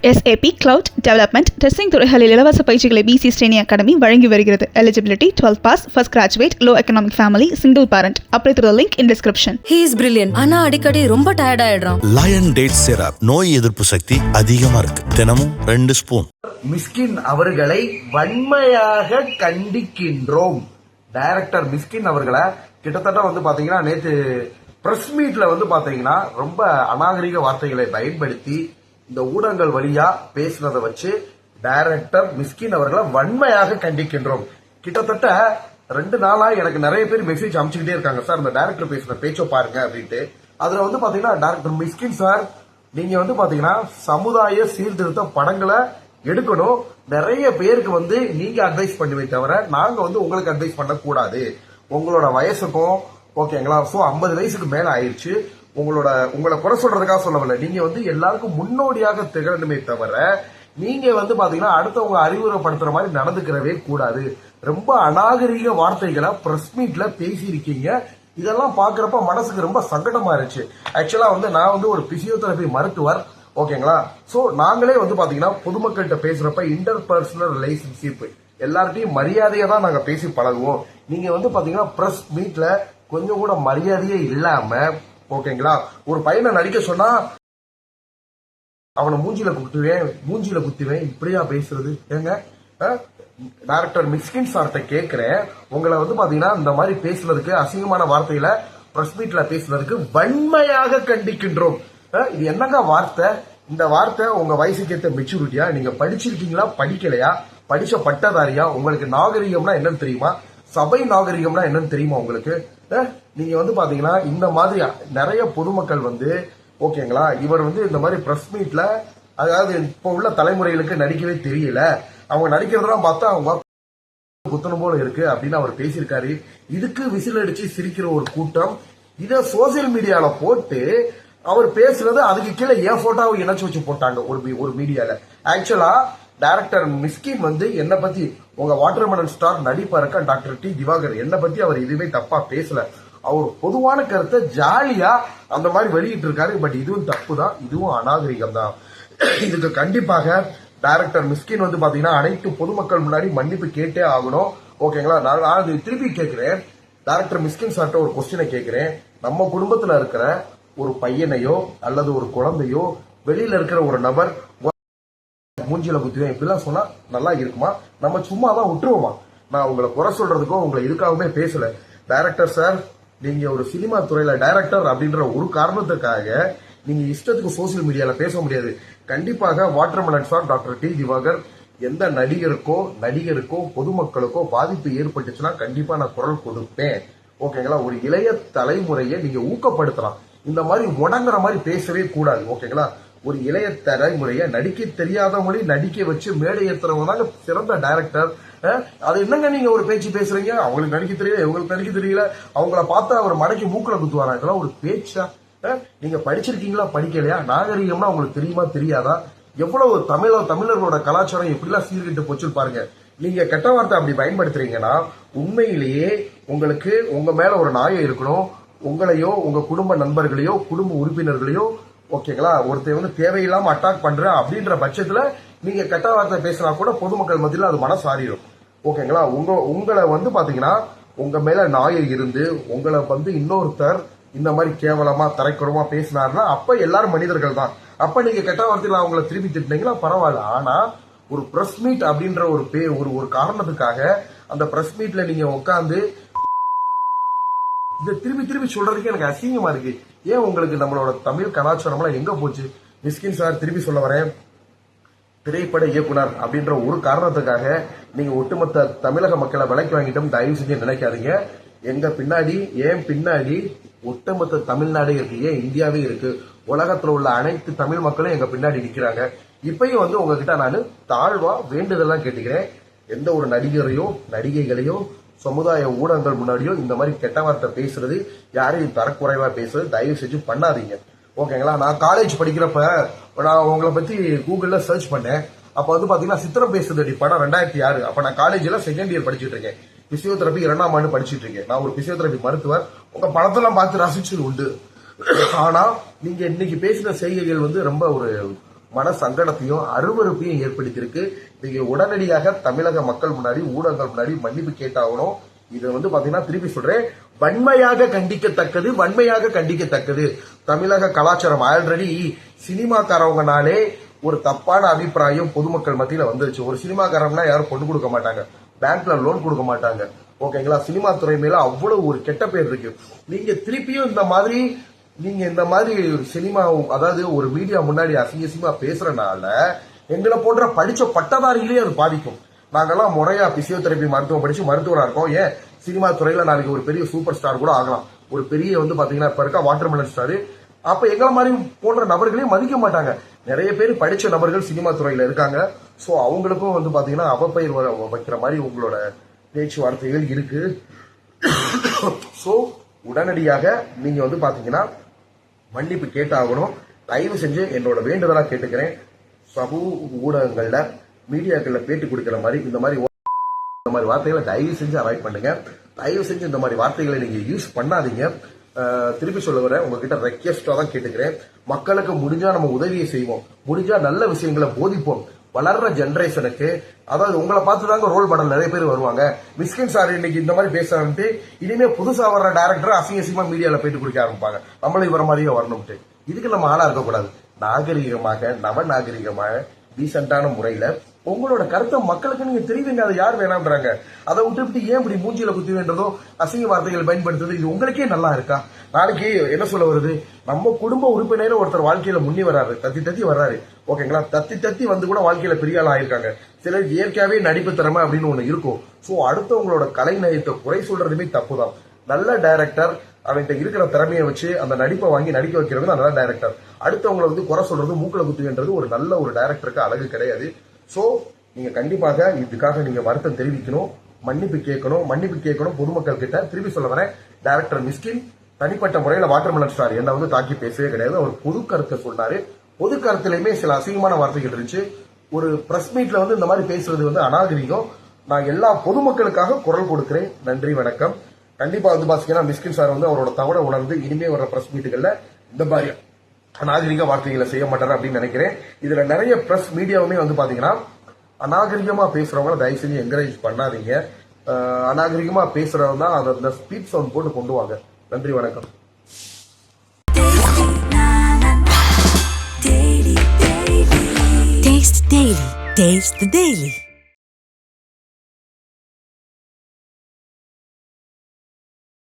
SAP Cloud Development Testing துறைகளில் இலவச பயிற்சிகளை BC Straining Academy வழங்கி வருகிறது. Eligibility 12 pass, first graduate, low economic family, single parent. Apply through the link in description. He is brilliant. ஆனா அடிக்கடி ரொம்ப tired ஆயிடுறான். Lion Date Syrup நோய் எதிர்ப்பு சக்தி அதிகமா இருக்கு. தினமும் 2 ஸ்பூன். மிஸ்கின் அவர்களை வன்மையாக கண்டிக்கின்றோம். டைரக்டர் மிஸ்கின் அவர்களை கிட்டத்தட்ட பாத்தீங்கன்னா நேற்று பிரஸ் மீட்ல பாத்தீங்கன்னா ரொம்ப அநாகரிக வார்த்தைகளை பயன்படுத்தி இந்த ஊடகங்கள் வழியா பேசுனதை வச்சு டைரக்டர் மிஸ்கின் அவர்களை வன்மையாக கண்டிக்கின்றோம். கிட்டத்தட்ட 2 நாளா எனக்கு நிறைய பேர் மெசேஜ் அனுப்பிச்சுக்கிட்டே இருக்காங்க, சார் இந்த டைரக்டர் பேசுற பேச்சோ பாருங்க அப்படின்ட்டு. அதுல பாத்தீங்கன்னா டைரக்டர் மிஸ்கின் சார், நீங்க பாத்தீங்கன்னா சமுதாய சீர்திருத்த படங்களை எடுக்கணும். நிறைய பேருக்கு நீங்க அட்வைஸ் பண்ணுவே தவிர நாங்க உங்களுக்கு அட்வைஸ் பண்ண கூடாது. உங்களோட வயசுக்கும் ஓகேங்களா, சோ 50 வயசுக்கு மேல ஆயிடுச்சு. உங்களை குறை சொல்றதுக்காக சொல்லவில்லை, நீங்க எல்லாருக்கும் முன்னோடியாக திகழணுமே தவிர நீங்க பாத்தீங்கன்னா அடுத்தவங்க அறிவுரைப்படுத்துற மாதிரி நடந்துக்கிறவே கூடாது. ரொம்ப அநாகரிக வார்த்தைகளை பிரஸ் மீட்ல பேசியிருக்கீங்க. இதெல்லாம் பாக்குறப்ப மனசுக்கு ரொம்ப சங்கடமா இருந்துச்சு. ஆக்சுவலா நான் ஒரு பிசியோதெரபி மருத்துவர் ஓகேங்களா. சோ நாங்களே பாத்தீங்கன்னா பொதுமக்கள்கிட்ட பேசுறப்ப இன்டர்பர்சனல் ரிலேஷன்ஷிப் எல்லார்ட்டையும் மரியாதையா தான் நாங்க பேசி பழகுவோம். நீங்க பாத்தீங்கன்னா பிரஸ் மீட்ல கொஞ்சம் கூட மரியாதையே இல்லாம ஓகேங்களா, ஒரு பையனை நடிக்க சொன்னா அவனை மூஞ்சில குத்துவேன் இப்படியா பேசுறது? ஏங்க டைரக்டர் மிஸ்கின் சார்ட்ட கேட்கிறேன், உங்களை பாத்தீங்கன்னா இந்த மாதிரி பேசுறதுக்கு அசிங்கமான வார்த்தையில பிரஸ் மீட்ல பேசுறதுக்கு வன்மையாக கண்டிக்கின்றோம். இது என்னங்க வார்த்தை? இந்த வார்த்தை உங்க வயசுக்கு ஏற்ற மெச்சூரிட்டியா? நீங்க படிச்சிருக்கீங்களா, படிக்கலையா, படிச்ச பட்டதாரியா? உங்களுக்கு நாகரிகம்னா என்னன்னு தெரியுமா? சபை நாகரிகம்னா என்னன்னு தெரியுமா உங்களுக்கு? நீங்க பாத்தீங்கன்னா இந்த மாதிரி நிறைய பொதுமக்கள் ஓகேங்களா, இவர் இந்த மாதிரி பிரஸ் மீட்ல, அதாவது இப்ப உள்ள தலைமுறைகளுக்கு நடிக்கவே தெரியல, அவங்க நடிக்கிறதெல்லாம் பார்த்தா அவங்க குத்தணும் போல இருக்கு அப்படின்னு அவர் பேசியிருக்காரு. இதுக்கு விசில் அடிச்சு சிரிக்கிற ஒரு கூட்டம் இத சோசியல் மீடியால போட்டு அவர் பேசுறது, அதுக்கு கீழே என் போட்டோவை இணைச்சு வச்சு போட்டாங்க ஒரு மீடியால. ஆக்சுவலா டைரக்டர் மிஸ்கின் என்ன பத்தி, உங்க வாட்டர்மெலன் ஸ்டார் நடிப்பா இருக்க டாக்டர் டி திவாகர் என்ன பத்தி அவர் இதுவே தப்பா பேசல. அவர் பொதுவான கருத்தை ஜாலியா அந்த மாதிரி வெளியிட்டு இருக்காரு. பட் இதுவும் தப்பு தான், இதுவும் அநாகரிகம் தான். இதுக்கு கண்டிப்பாக டைரக்டர் மிஸ்கின் பாத்தீங்கன்னா அனைத்து பொதுமக்கள் முன்னாடி மன்னிப்பு கேட்டே ஆகணும். ஓகேங்களா, நான் திருப்பி கேட்கிறேன், டைரக்டர் மிஸ்கின் சார்ட்ட ஒரு கொஸ்டினை கேட்கிறேன். நம்ம குடும்பத்துல இருக்கிற ஒரு பையனையோ அல்லது ஒரு குழந்தையோ வெளியில இருக்கிற ஒரு நபர் மூஞ்சில குத்துவேன் இப்படிலாம் சொன்னா நல்லா இருக்குமா? நம்ம சும்மா தான் விட்டுருவோமா? நான் உங்களை குறை சொல்றதுக்கோ உங்களை இதுக்காகவே பேசல. டைரக்டர் சார், நீங்க ஒரு சினிமா துறையில டைரக்டர் அப்படின்ற ஒரு காரணத்துக்காக நீங்க இஷ்டத்துக்கு சோசியல் மீடியால பேச முடியாது. கண்டிப்பாக watermelon star doctor D Diwakar எந்த நடிகருக்கோ பொதுமக்களுக்கோ பாதிப்பு ஏற்பட்டுச்சுன்னா கண்டிப்பா நான் குரல் கொடுப்பேன். ஓகேங்களா, ஒரு இளைய தலைமுறையை நீங்க ஊக்கப்படுத்தலாம். இந்த மாதிரி உடங்குற மாதிரி பேசவே கூடாது. ஓகேங்களா, ஒரு இளைய தலைமுறைய நடிக்க தெரியாத மொழி நடிக்க வச்சு மேடை ஏற்றுறவங்க தாங்க சிறந்த டைரக்டர். அது என்னங்க நீங்க ஒரு பேச்சு பேசுறீங்க, அவங்களுக்கு நடிக்க தெரியல, இவங்களுக்கு நடிக்க தெரியல, அவங்கள பார்த்தா அவர் மடக்கி மூக்குல குத்துவாரா? இதெல்லாம் ஒரு பேச்சா? நீங்க படிச்சிருக்கீங்களா, படிக்கலையா? நாகரிகம்னா உங்களுக்கு தெரியுமா, தெரியாதா? எவ்வளவு தமிழர்களோட கலாச்சாரம் எப்படிலாம் சீர்கிட்டு போச்சு பாருங்க. நீங்க கெட்ட வார்த்தை அப்படி பயன்படுத்துறீங்கன்னா உண்மையிலேயே உங்களுக்கு உங்க மேல ஒரு நாயம் இருக்கணும். உங்களையோ உங்க குடும்ப நண்பர்களையோ குடும்ப உறுப்பினர்களையோ ஓகேங்களா, ஒருத்தர் தேவையில்லாம அட்டாக் பண்ற அப்படின்ற பட்சத்துல நீங்க கெட்ட வார்த்தை பேசினா கூட பொதுமக்கள் மத்தியில அது மனசாரிடும். ஓகேங்களா, உங்களை பாத்தீங்கன்னா உங்க மேல நாயை இருந்து உங்களை இன்னொருத்தர் இந்த மாதிரி கேவலமா தரைக்குறமா பேசினாருன்னா அப்ப எல்லாரும் மனிதர்கள் தான். அப்ப நீங்க கெட்ட வார்த்தையில அவங்களை திருப்பி திட்டினீங்களா பரவாயில்ல. ஆனா ஒரு பிரஸ் மீட் அப்படின்ற ஒரு காரணத்துக்காக அந்த பிரஸ் மீட்ல நீங்க உட்காந்து இதை திருப்பி சொல்றதுக்கு எனக்கு அசிங்கமா இருக்கு. ஏன் உங்களுக்கு நம்மளோட தமிழ் கலாச்சாரம்லாம் எங்க போச்சு? மிஸ்கின் சார், திருப்பி சொல்ல வரேன், திரைப்பட இயக்குனர் அப்படின்ற ஒரு காரணத்துக்காக நீங்க ஒட்டுமொத்த தமிழக மக்களை விலைக்கு வாங்கிட்டோம் தயவு செஞ்சு நினைக்காதீங்க. எங்க பின்னாடி, ஏன் பின்னாடி ஒட்டுமொத்த தமிழ்நாடே இருக்கு, ஏன் இந்தியாவே இருக்கு. உலகத்துல உள்ள அனைத்து தமிழ் மக்களும் எங்க பின்னாடி நிக்கிறாங்க. இப்பயும் உங்ககிட்ட நான் தாழ்வா வேண்டுதெல்லாம் கேட்டுக்கிறேன். எந்த ஒரு நடிகரையோ நடிகைகளையோ சமுதாய ஊடகங்கள் முன்னாடியோ இந்த மாதிரி கெட்ட வார்த்தை பேசுறது, யாரையும் தரக்குறைவா பேசுறது தயவு செஞ்சு பண்ணாதீங்க. ஓகேங்களா, நான் காலேஜ் படிக்கிறப்ப நான் உங்களை பத்தி கூகுள்ல சர்ச் பண்ணேன். அப்ப பாத்தீங்கன்னா சித்திரம் பேசுறது படம் 2006. அப்ப நான் காலேஜ்ல செகண்ட் இயர் படிச்சுட்டு இருக்கேன். பிசியோதெரபி 2ஆம் ஆண்டு படிச்சுட்டு இருக்கேன். நான் ஒரு பிசியோதெரபி மருத்துவர். உங்க படத்தெல்லாம் பார்த்து ரசிச்சது உண்டு. ஆனா நீங்க இன்னைக்கு பேசின செய்கைகள் ரொம்ப ஒரு மன சங்கடத்தையும் அருவருப்பையும் ஏற்படுத்தியிருக்கு. நீங்க உடனடியாக தமிழக மக்கள் முன்னாடி ஊடகங்கள் முன்னாடி மன்னிப்பு கேட்டாகணும். இது வந்து பாத்தீங்கன்னா திருப்பி சொல்றேன், வன்மையாக கண்டிக்கத்தக்கது. தமிழக கலாச்சாரம் ஆல்ரெடி சினிமாக்காரவங்கனாலே ஒரு தப்பான அபிப்பிராயம் பொதுமக்கள் மத்தியில வந்துருச்சு. ஒரு சினிமாக்காரம்னா யாரும் பொண்ணு கொடுக்க மாட்டாங்க, பேங்க்ல லோன் கொடுக்க மாட்டாங்க, ஓகேங்களா? சினிமா துறை மேல அவ்வளவு ஒரு கெட்ட பேர் இருக்கு. நீங்க திருப்பியும் இந்த மாதிரி சினிமா, அதாவது ஒரு மீடியா முன்னாடி அசிங்கமா பேசுறதுனால எங்களை போன்ற படிச்ச பட்டதாரிகளே அது பாதிக்கும். நாங்கெல்லாம் முறையா பிசியோதெரபி மருத்துவம் படிச்சு மருத்துவரா இருக்கோம். ஏன் சினிமா துறையில நாளைக்கு ஒரு பெரிய சூப்பர் ஸ்டார் கூட ஆகலாம். ஒரு பெரிய வந்து பாத்தீங்கன்னா இப்ப இருக்க வாட்டர்மெலன் ஸ்டாரு. அப்ப எங்களை மாதிரி போன்ற நபர்களையும் மதிக்க மாட்டாங்க. நிறைய பேர் படிச்ச நபர்கள் சினிமா துறையில இருக்காங்க. சோ அவங்களுக்கும் வந்து பாத்தீங்கன்னா அவப்பெயர் வைக்கிற மாதிரி உங்களோட பேச்சுவார்த்தைகள் இருக்கு. சோ உடனடியாக நீங்க வந்து பாத்தீங்கன்னா மன்னிப்பு கேட்டாகணும். தயவு செஞ்சு என்னோட வேண்டுதலா கேட்டுக்கிறேன், சமூக ஊடகங்கள்ல மீடியாக்கள்ல பேட்டி கொடுக்கிற மாதிரி இந்த மாதிரி வார்த்தைகளை தயவு செஞ்சு அவாய்ட் பண்ணுங்க. தயவு செஞ்சு இந்த மாதிரி வார்த்தைகளை நீங்க யூஸ் பண்ணாதீங்க. திருப்பி சொல்ல வர உங்ககிட்ட ரெக்வெஸ்டா தான் கேட்டுக்கிறேன். மக்களுக்கு முடிஞ்சா நம்ம உதவியை செய்வோம், முடிஞ்சா நல்ல விஷயங்களை போதிப்போம். வளர்ற ஜெனரேஷனுக்கு, அதாவது உங்களை பார்த்துதாங்க ரோல் மாடல் நிறைய பேர் வருவாங்க. மிஸ்கின் சார் இன்னைக்கு இந்த மாதிரி பேசுறான்ட்டு இனிமே புதுசா வர்ற டைரக்டர் அசிங்கமா மீடியால போயிட்டு குடிக்க ஆரம்பிப்பாங்க. நம்மளும் இவர மாதிரியே வரணும்ட்டு. இதுக்கு நம்ம ஆளா இருக்கக்கூடாது. நாகரிகமாக, நவநாகரிகமாக, டீசென்டான முறையில உங்களோட கருத்தை மக்களுக்கு நீங்க தெரிவிங்க. அதை யார் வேணாம்ன்றாங்க. அதை விட்டு ஏன் இப்படி மூஞ்சியில குத்தி வேண்டதும் அசிங்க வார்த்தைகள் பயன்படுத்துறது, இது உங்களுக்கே நல்லா இருக்கா? நாளைக்கு என்ன சொல்ல வருது, நம்ம குடும்ப உறுப்பினர் ஒருத்தர் வாழ்க்கையில முன்னி வர்றாரு, தத்தி வர்றாரு, ஓகேங்களா? தத்தி வந்து கூட வாழ்க்கையில பெரிய ஆள் ஆயிருக்காங்க. சிலர் இயற்கையாவே நடிப்பு திறமை அப்படின்னு ஒண்ணு இருக்கும். சோ அடுத்தவங்களோட கலை நயத்தை குறை சொல்றதுமே தப்புதான். நல்ல டைரக்டர் அவன்கிட்ட இருக்கிற திறமையை வச்சு அந்த நடிப்பை வாங்கி நடிக்க வைக்கிறது நல்ல டைரக்டர். அடுத்தவங்களை வந்து குறை சொல்றது, மூக்கல குத்துவேன்றது ஒரு நல்ல ஒரு டைரக்டருக்கு அழகு கிடையாது. சோ நீங்க கண்டிப்பாக இதுக்காக நீங்க வருத்தம் தெரிவிக்கணும், மன்னிப்பு கேட்கணும் பொதுமக்கள் கிட்ட. திருப்பி சொல்ல வரேன், டைரக்டர் மிஸ்கின் தனிப்பட்ட முறையில வாட்டர்மெலன் ஸ்டார் என்ன வந்து தாக்கி பேசவே கிடையாது. அவர் பொது கருத்தை சொன்னாரு. பொது கருத்திலுமே சில அசிங்கமான வார்த்தைகள் இருந்துச்சு. ஒரு பிரஸ் மீட்ல வந்து இந்த மாதிரி பேசுறது வந்து அநாகரிகம். நான் எல்லா பொதுமக்களுக்காக குரல் கொடுக்கிறேன். நன்றி, வணக்கம். கண்டிப்பா வந்து பாத்தீங்கன்னா மிஸ்கின் சார் வந்து அவரோட தவறை உணர்ந்து இனிமே வர பிரஸ் மீட்டுகள்ல இந்த மாதிரி அநாகரிக வார்த்தைகளை செய்ய மாட்டாரு அப்படின்னு நினைக்கிறேன். இதுல நிறைய பிரஸ் மீடியாவுமே வந்து பாத்தீங்கன்னா அநாகரிகமா பேசுறவங்கள தயவு செஞ்சு என்கரேஜ் பண்ணாதீங்க. அநாகரிகமா பேசுறவங்க தான் அதை அந்த ஸ்பீட் சவுண்ட் போட்டு கொண்டு வாங்க. நன்றி, வணக்கம். Taste the Daily.